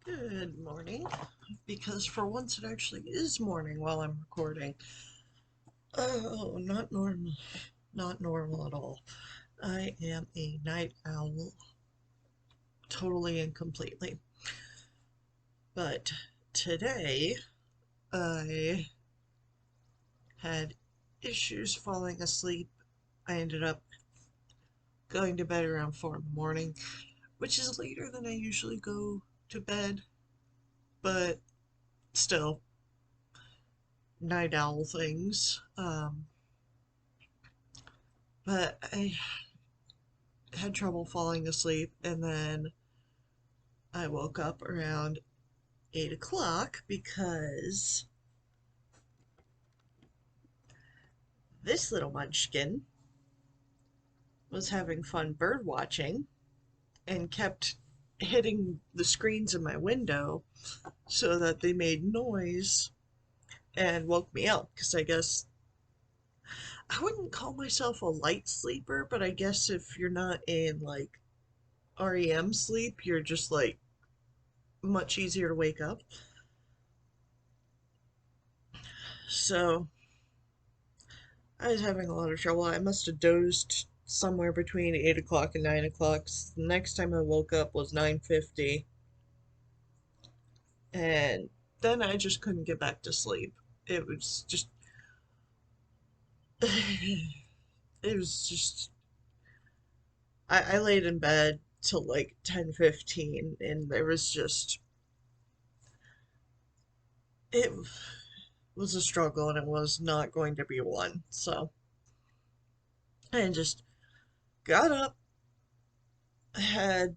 Good morning, because for once it actually is morning while I'm recording. Oh, not normal. Not normal at all. I am a night owl, totally and completely. But today I had issues falling asleep. I ended up going to bed around 4 in the morning, which is later than I usually go to bed, but still, night owl things. But I had trouble falling asleep, and then I woke up around 8 o'clock because this little munchkin was having fun bird watching and kept hitting the screens in my window so that they made noise and woke me up because I guess I wouldn't call myself a light sleeper, but I guess if you're not in like REM sleep, you're just like much easier to wake up. So I was having a lot of trouble. I must have dozed somewhere between 8 o'clock and 9 o'clock. The next time I woke up was 9:50, and then I just couldn't get back to sleep. It was just it was just I laid in bed till like 10:15, and there was just it was a struggle, and it was not going to be one. So I just got up, had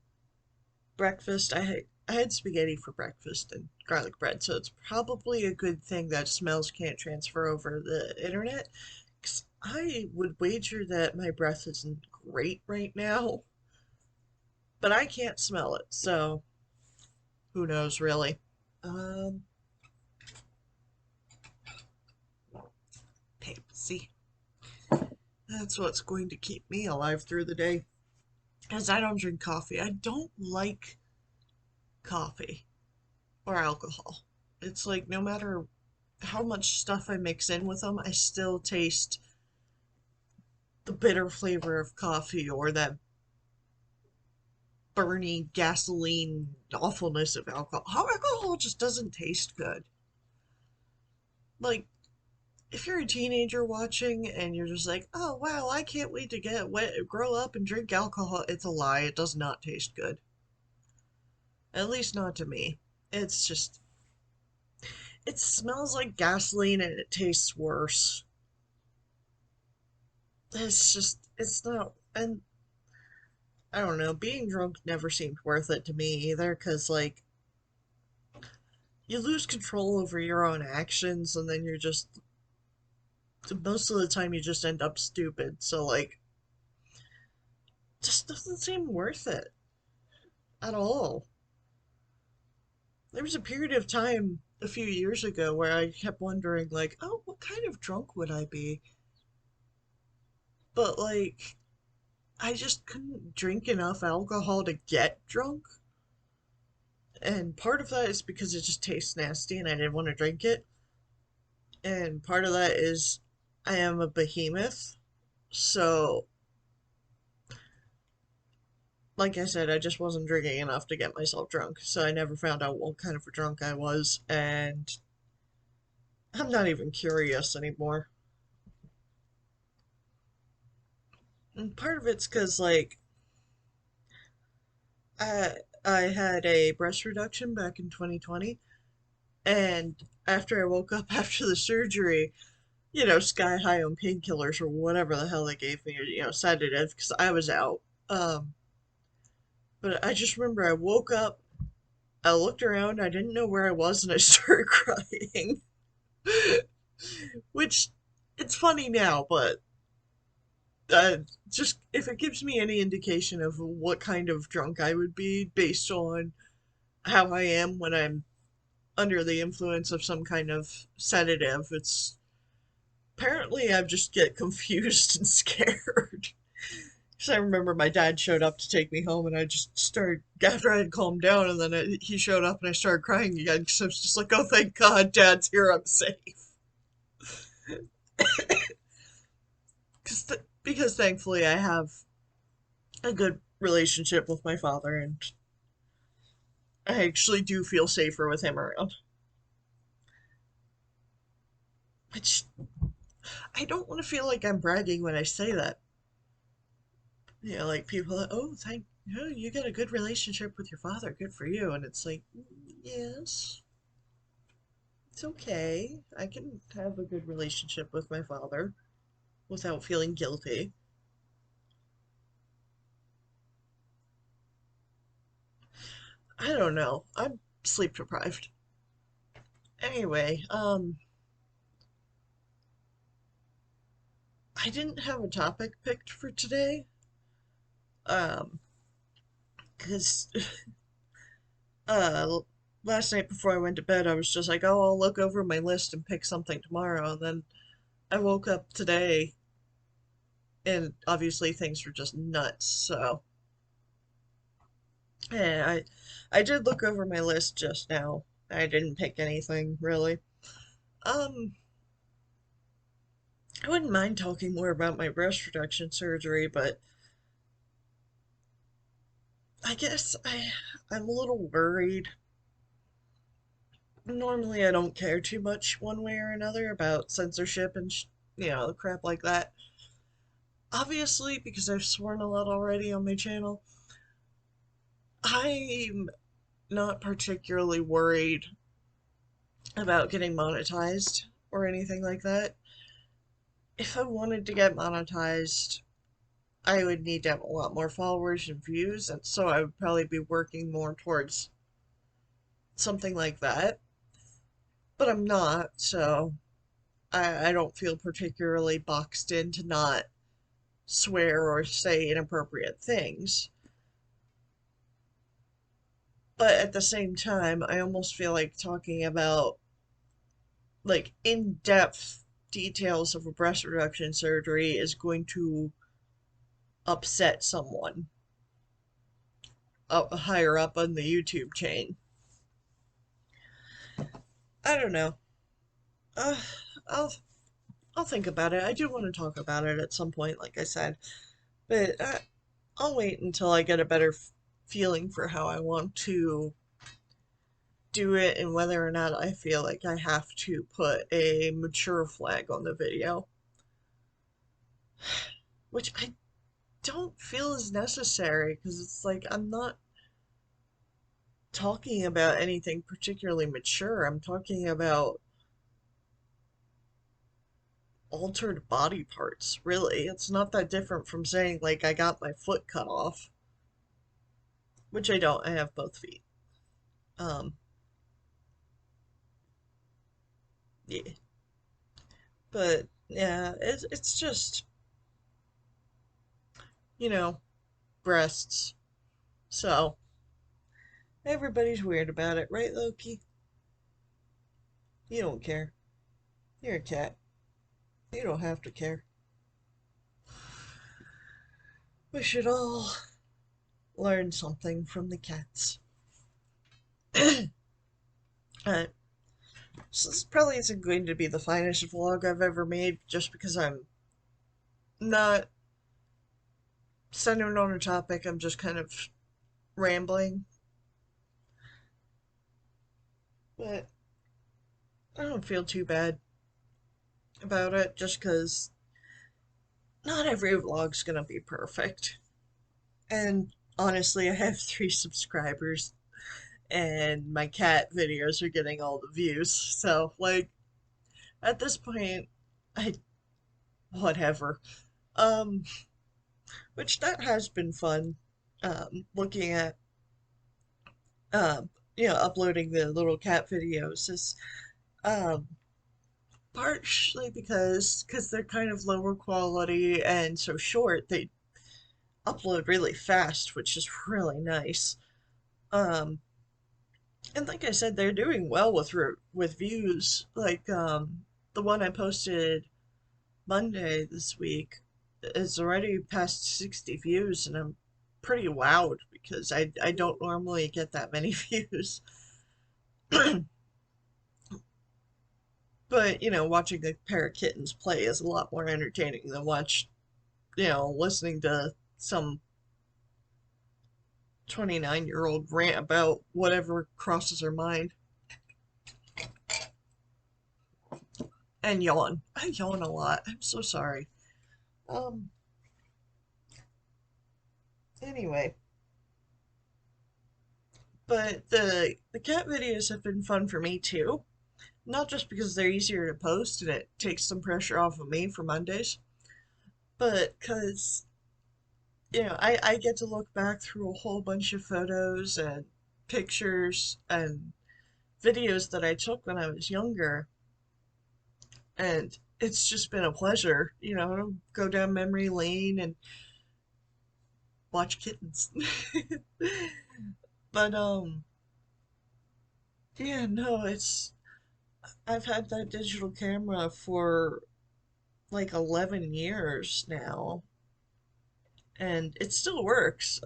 breakfast. I had spaghetti for breakfast and garlic bread, so it's probably a good thing that smells can't transfer over the internet. 'Cause I would wager that my breath isn't great right now, but I can't smell it, so who knows really. Um, Pepsi. That's what's going to keep me alive through the day. As I don't drink coffee. I don't like coffee or alcohol. It's like no matter how much stuff I mix in with them, I still taste the bitter flavor of coffee or that burning gasoline awfulness of alcohol. How alcohol just doesn't taste good. Like, if you're a teenager watching and you're just like, oh wow, I can't wait to get wet, grow up and drink alcohol, it's a lie. It does not taste good. At least not to me. It's just, it smells like gasoline and it tastes worse. It's just, it's not, and I don't know, being drunk never seemed worth it to me either, because, like, you lose control over your own actions, and then you're just, most of the time, you just end up stupid. So, like, just doesn't seem worth it at all. There was a period of time a few years ago where I kept wondering, like, oh, what kind of drunk would I be? But, like, I just couldn't drink enough alcohol to get drunk. And part of that is because it just tastes nasty and I didn't want to drink it. And part of that is I am a behemoth. So, like I said, I just wasn't drinking enough to get myself drunk. So I never found out what kind of a drunk I was. And I'm not even curious anymore. And part of it's because, like, I, I had a breast reduction back in 2020. And after I woke up after the surgery, sky high on painkillers or whatever the hell they gave me, or, sedative, because I was out. Um, but I just remember I woke up, I looked around, I didn't know where I was, and I started crying. Which, it's funny now, but uh, just if it gives me any indication of what kind of drunk I would be based on how I am when I'm under the influence of some kind of sedative, it's apparently I just get confused and scared. I remember my dad showed up to take me home, and I just started, after I had calmed down, and then he showed up, and I started crying again because I was just like, oh, thank God, Dad's here, I'm safe. Because thankfully I have a good relationship with my father, and I actually do feel safer with him around. Which I don't want to feel like I'm bragging when I say that. Like people, oh, you got a good relationship with your father. Good for you. And it's like, yes, it's okay. I can have a good relationship with my father without feeling guilty. I don't know. I'm sleep deprived. Anyway, I didn't have a topic picked for today. Um, because uh, last night before I went to bed, I was just like, oh, I'll look over my list and pick something tomorrow. And then I woke up today, and obviously things were just nuts. So, yeah, I did look over my list just now. I didn't pick anything really. Um, I wouldn't mind talking more about my breast reduction surgery, but I guess I'm a little worried. Normally, I don't care too much one way or another about censorship and crap like that. Obviously, because I've sworn a lot already on my channel, I'm not particularly worried about getting monetized or anything like that. If I wanted to get monetized, I would need to have a lot more followers and views, and so I would probably be working more towards something like that. But I'm not, so I don't feel particularly boxed in to not swear or say inappropriate things. But at the same time, I almost feel like talking about like in-depth details of a breast reduction surgery is going to upset someone up higher up on the YouTube chain. I don't know. Uh, I'll I'll think about it. I do want to talk about it at some point, like I said, but I'll wait until I get a better feeling for how I want to do it and whether or not I feel like I have to put a mature flag on the video, which I don't feel is necessary because it's like I'm not talking about anything particularly mature. I'm talking about altered body parts, really. It's not that different from saying, like, I got my foot cut off, which I don't. I have both feet. Um, yeah. But, yeah, it's just, you know, breasts. So, everybody's weird about it, right, Loki? You don't care. You're a cat. You don't have to care. We should all learn something from the cats. uh, so this probably isn't going to be the finest vlog I've ever made just because I'm not centered on a topic. I'm just kind of rambling. But I don't feel too bad about it just because not every vlog's gonna be perfect. And honestly, I have 3 subscribers and my cat videos are getting all the views. So, like, at this point, I, whatever. Um, which that has been fun. Looking at, um, uploading the little cat videos is, um, partially because they're kind of lower quality and so short, they upload really fast, which is really nice. Um, and like I said, they're doing well with views. Like the one I posted Monday this week. it's already past 60 views, and I'm pretty wowed because I don't normally get that many views. But, watching a pair of kittens play is a lot more entertaining than listening to some 29-year-old rant about whatever crosses her mind and yawn. I yawn a lot. I'm so sorry. Um, anyway, but the cat videos have been fun for me too. Not just because they're easier to post and it takes some pressure off of me for Mondays, but because, I get to look back through a whole bunch of photos and pictures and videos that I took when I was younger, and it's just been a pleasure, go down memory lane and watch kittens. But yeah, no, I've had that digital camera for like 11 years now, and it still works.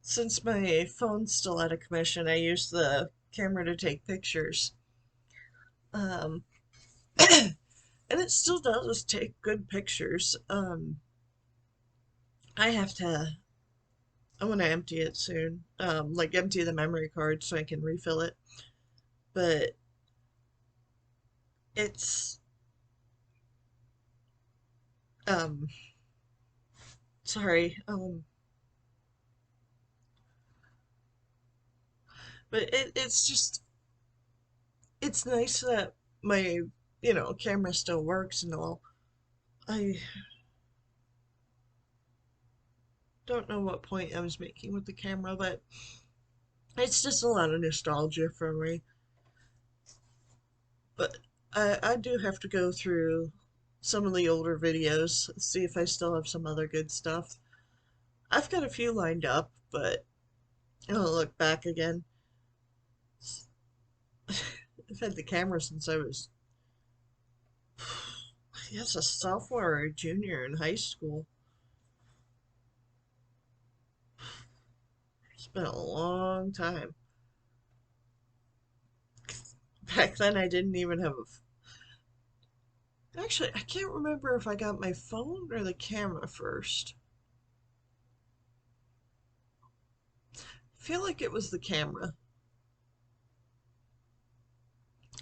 Since my phone's still out of commission, I use the camera to take pictures. Um, and it still does take good pictures. I have to, I want to empty it soon. Like empty the memory card so I can refill it. But it's, um, sorry, but it's just, it's nice that my, camera still works and all. I don't know what point I was making with the camera, but it's just a lot of nostalgia for me. But I do have to go through some of the older videos, see if I still have some other good stuff. I've got a few lined up, but I'll look back again. I've had the camera since I was, I guess, a sophomore or a junior in high school. It's been a long time. Back then, I didn't even have Actually, I can't remember if I got my phone or the camera first. I feel like it was the camera.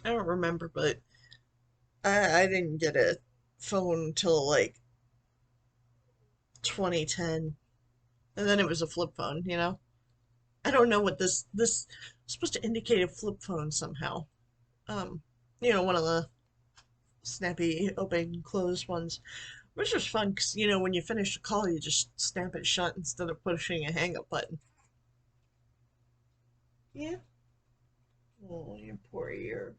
I don't remember, but I didn't get a phone until like 2010, and then it was a flip phone. I don't know what this is supposed to indicate a flip phone somehow. Um, one of the snappy open close ones, which is fun because when you finish a call, you just snap it shut instead of pushing a hang up button. Yeah. Oh, your poor ear.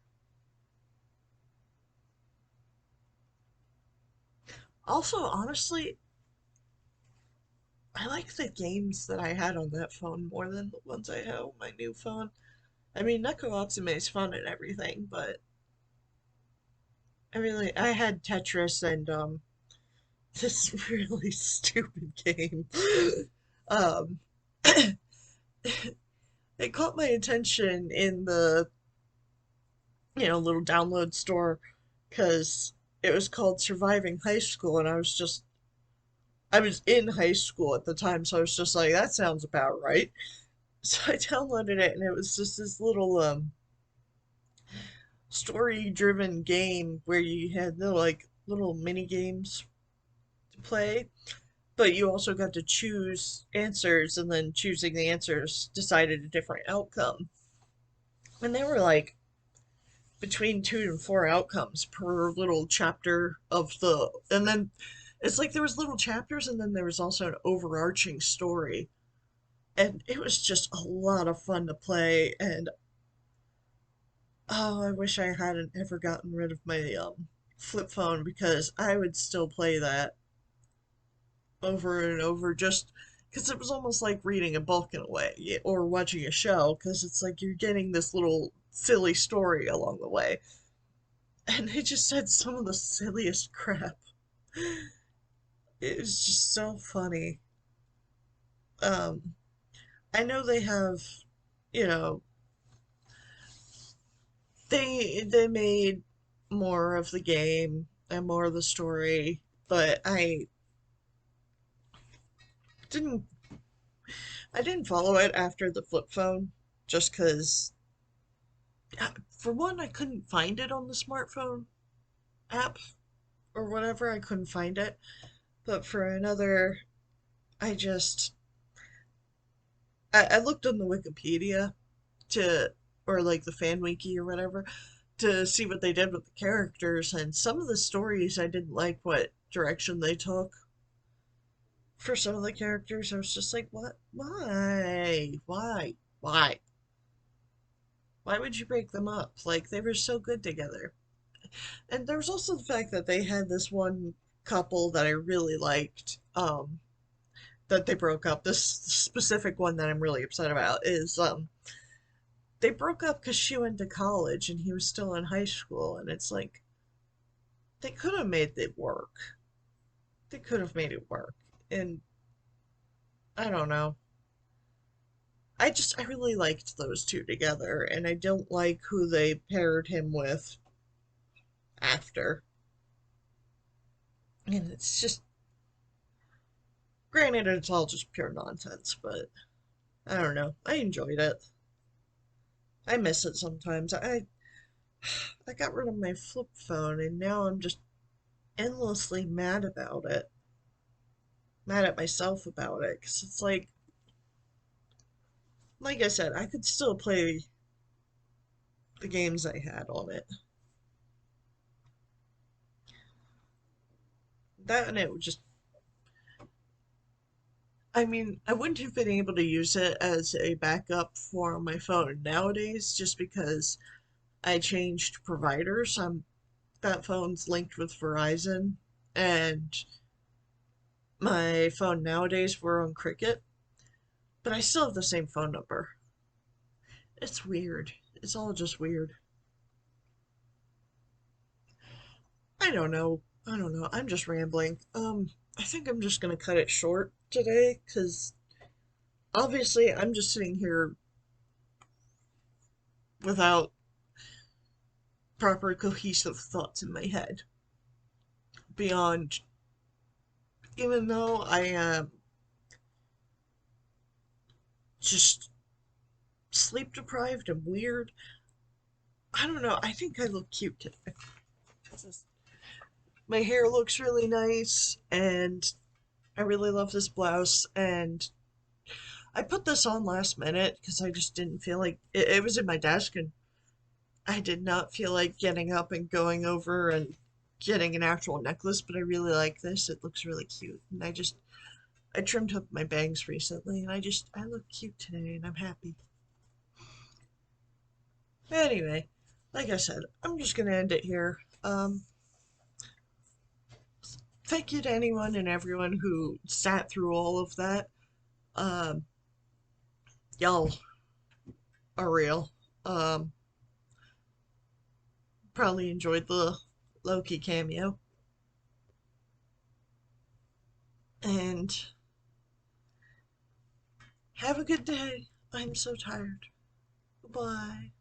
Also, honestly, I like the games that I had on that phone more than the ones I have on my new phone. I mean, Neko Atsume is fun and everything, but I had Tetris and this really stupid game. Um, it caught my attention in the little download store because it was called Surviving High School, and I was in high school at the time, so I was just like, that sounds about right. So I downloaded it, and it was just this little story-driven game where you had the like little mini games to play, but you also got to choose answers, and then choosing the answers decided a different outcome. And they were like between two and four outcomes per little chapter and then it's like there was little chapters, and then there was also an overarching story. And it was just a lot of fun to play, and oh, I wish I hadn't ever gotten rid of my flip phone because I would still play that over and over just because it was almost like reading a book in a way or watching a show because it's like you're getting this little silly story along the way. And they just said some of the silliest crap. It was just so funny. Um, I know they have, you know, they made more of the game and more of the story, but didn't I didn't follow it after the flip phone just because for one I couldn't find it on the smartphone app or whatever. I couldn't find it. But for another, I just I looked on the Wikipedia to or like the fan wiki or whatever to see what they did with the characters, and some of the stories I didn't like what direction they took for some of the characters. I was just like, what? Why? Why would you break them up? Like they were so good together. And there was also the fact that they had this one couple that I really liked. That they broke up. This specific one that I'm really upset about is they broke up because she went to college and he was still in high school, and it's like they could have made it work. They could have made it work. And I don't know. I really liked those two together, and I don't like who they paired him with after. And it's just, granted, it's all just pure nonsense, but I don't know. I enjoyed it. I miss it sometimes. I got rid of my flip phone, and now I'm just endlessly mad about it. Mad at myself about it, because it's like I said, I could still play the games I had on it. That and it would just, I mean, I wouldn't have been able to use it as a backup for my phone nowadays just because I changed providers. That phone's linked with Verizon, and my phone nowadays we're on Cricket, but I still have the same phone number. It's weird. It's all just weird. I don't know. I don't know. I'm just rambling. I think I'm just gonna cut it short today because obviously I'm just sitting here without proper cohesive thoughts in my head beyond, even though I am just sleep deprived and weird. I don't know. I think I look cute today. My hair looks really nice, and I really love this blouse. And I put this on last minute because I just didn't feel like it was in my desk, and I did not feel like getting up and going over and getting an actual necklace. But I really like this. It looks really cute, and I trimmed up my bangs recently, and I look cute today, and I'm happy. Anyway, like I said, I'm just gonna end it here. Thank you to anyone and everyone who sat through all of that. Um, y'all are real. Um, Probably enjoyed the Loki cameo, and have a good day. I'm so tired. Bye.